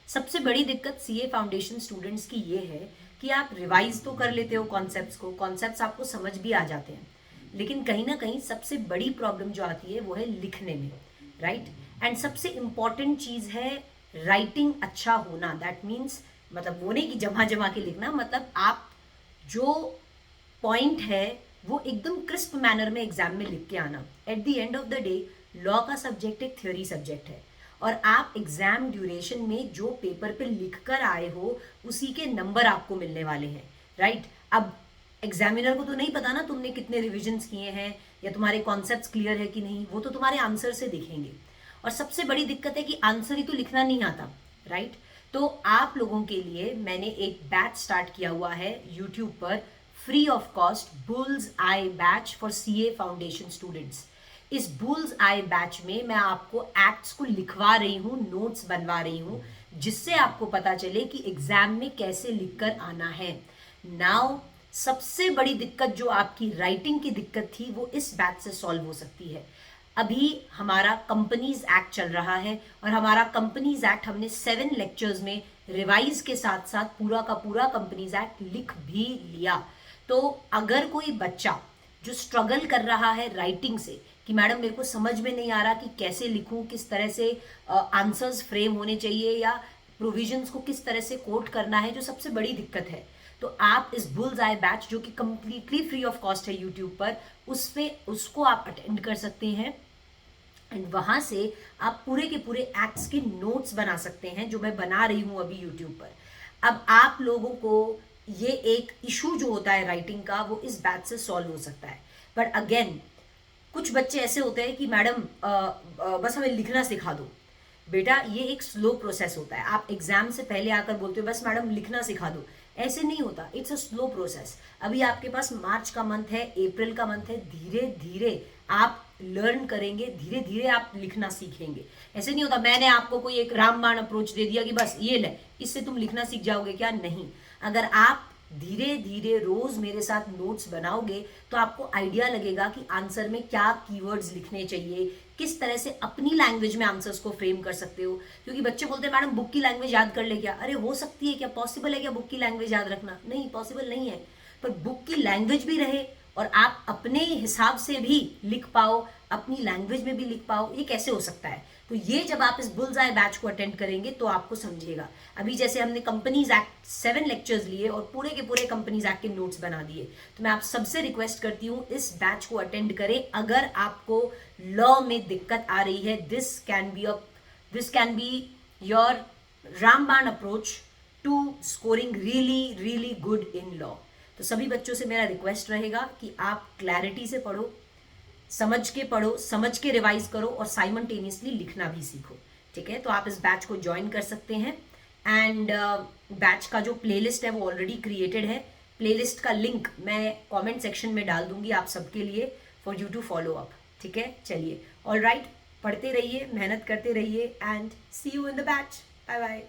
सबसे बड़ी दिक्कत सीए फाउंडेशन स्टूडेंट्स की ये है कि आप रिवाइज तो कर लेते हो कॉन्सेप्ट्स को, कॉन्सेप्ट्स आपको समझ भी आ जाते हैं, लेकिन कहीं ना कहीं सबसे बड़ी प्रॉब्लम जो आती है वो है लिखने में, राइट। एंड सबसे इंपॉर्टेंट चीज है राइटिंग अच्छा होना। दैट मीन्स मतलब वो नहीं कि जमा जमा के लिखना, मतलब आप जो पॉइंट है वो एकदम क्रिस्प मैनर में एग्जाम में लिख के आना। At the end of the day law का सब्जेक्ट एक थ्योरी सब्जेक्ट है, और आप एग्जाम ड्यूरेशन में जो पेपर पे लिख कर आए हो उसी के नंबर आपको मिलने वाले हैं, राइट। अब एग्जामिनर को तो नहीं पता ना तुमने कितने रिविजन्स किए हैं या तुम्हारे कॉन्सेप्ट्स क्लियर है कि नहीं, वो तो तुम्हारे आंसर से दिखेंगे। और सबसे बड़ी दिक्कत है कि आंसर ही तो लिखना नहीं आता, राइट। तो आप लोगों के लिए मैंने एक बैच स्टार्ट किया हुआ है यूट्यूब पर, free of cost, bulls I batch for CA foundation students. इस बुल्स आई बैच में मैं आपको एक्ट्स को लिखवा रही हूँ, नोट्स बनवा रही हूँ, जिससे आपको पता चले कि एग्जाम में कैसे लिखकर आना है। नाउ सबसे बड़ी दिक्कत जो आपकी राइटिंग की दिक्कत थी वो इस बैच से सॉल्व हो सकती है। अभी हमारा कंपनीज एक्ट चल रहा है, और हमारा कंपनीज एक्ट हमने 7 लेक्चर्स में रिवाइज के साथ साथ पूरा का पूरा कंपनीज एक्ट लिख भी लिया। तो अगर कोई बच्चा जो स्ट्रगल कर रहा है राइटिंग से कि मैडम मेरे को समझ में नहीं आ रहा कि कैसे लिखूं, किस तरह से आंसर्स फ्रेम होने चाहिए या प्रोविजंस को किस तरह से कोट करना है, जो सबसे बड़ी दिक्कत है, तो आप इस बुल्स आई बैच जो कि कंप्लीटली फ्री ऑफ कॉस्ट है यूट्यूब पर, उसको आप अटेंड कर सकते हैं। एंड वहां से आप पूरे के पूरे एक्ट्स के नोट्स बना सकते हैं, जो मैं बना रही हूं अभी यूट्यूब पर। अब आप लोगों को ये एक इशू जो होता है राइटिंग का, वो इस बैच से सॉल्व हो सकता है। बट अगेन कुछ बच्चे ऐसे होते हैं कि मैडम बस हमें लिखना सिखा दो। बेटा ये एक स्लो प्रोसेस होता है। आप एग्जाम से पहले आकर बोलते हो बस मैडम लिखना सिखा दो, ऐसे नहीं होता। It's a slow process. अभी आपके पास मार्च का मंथ है, अप्रैल का मंथ है, धीरे धीरे आप लर्न करेंगे, धीरे धीरे आप लिखना सीखेंगे। ऐसे नहीं होता मैंने आपको कोई एक रामबाण अप्रोच दे दिया कि बस ये ले, इससे तुम लिखना सीख जाओगे, क्या नहीं। अगर आप धीरे धीरे रोज मेरे साथ नोट्स बनाओगे तो आपको आइडिया लगेगा कि आंसर में क्या कीवर्ड्स लिखने चाहिए, किस तरह से अपनी लैंग्वेज में आंसर्स को फ्रेम कर सकते हो। क्योंकि बच्चे बोलते हैं मैडम बुक की लैंग्वेज याद कर ले क्या? अरे हो सकती है, क्या पॉसिबल है क्या बुक की लैंग्वेज याद रखना? नहीं, पॉसिबल नहीं है। पर बुक की लैंग्वेज भी रहे और आप अपने हिसाब से भी लिख पाओ, अपनी लैंग्वेज में भी लिख पाओ, ये कैसे हो सकता है? तो ये जब आप इस बुल्स आई बैच को अटेंड करेंगे तो आपको समझिएगा। अभी जैसे हमने कंपनीज एक्ट 7 लेक्चर्स लिए और पूरे के पूरे कंपनीज एक्ट के नोट्स बना दिए, तो मैं आप सबसे रिक्वेस्ट करती हूँ इस बैच को अटेंड करें। अगर आपको लॉ में दिक्कत आ रही है, दिस कैन बी योर रामबाण approach to scoring really really good in law. तो सभी बच्चों से मेरा रिक्वेस्ट रहेगा कि आप क्लैरिटी से पढ़ो, समझ के पढ़ो, समझ के रिवाइज करो और साइमल्टेनियसली लिखना भी सीखो। ठीक है, तो आप इस बैच को ज्वाइन कर सकते हैं। एंड बैच का जो प्लेलिस्ट है वो ऑलरेडी क्रिएटेड है। प्लेलिस्ट का लिंक मैं कमेंट सेक्शन में डाल दूंगी आप सबके लिए, for you to follow up. ठीक है, चलिए, ऑल राइट, पढ़ते रहिए, मेहनत करते रहिए, and see you in the batch. Bye bye.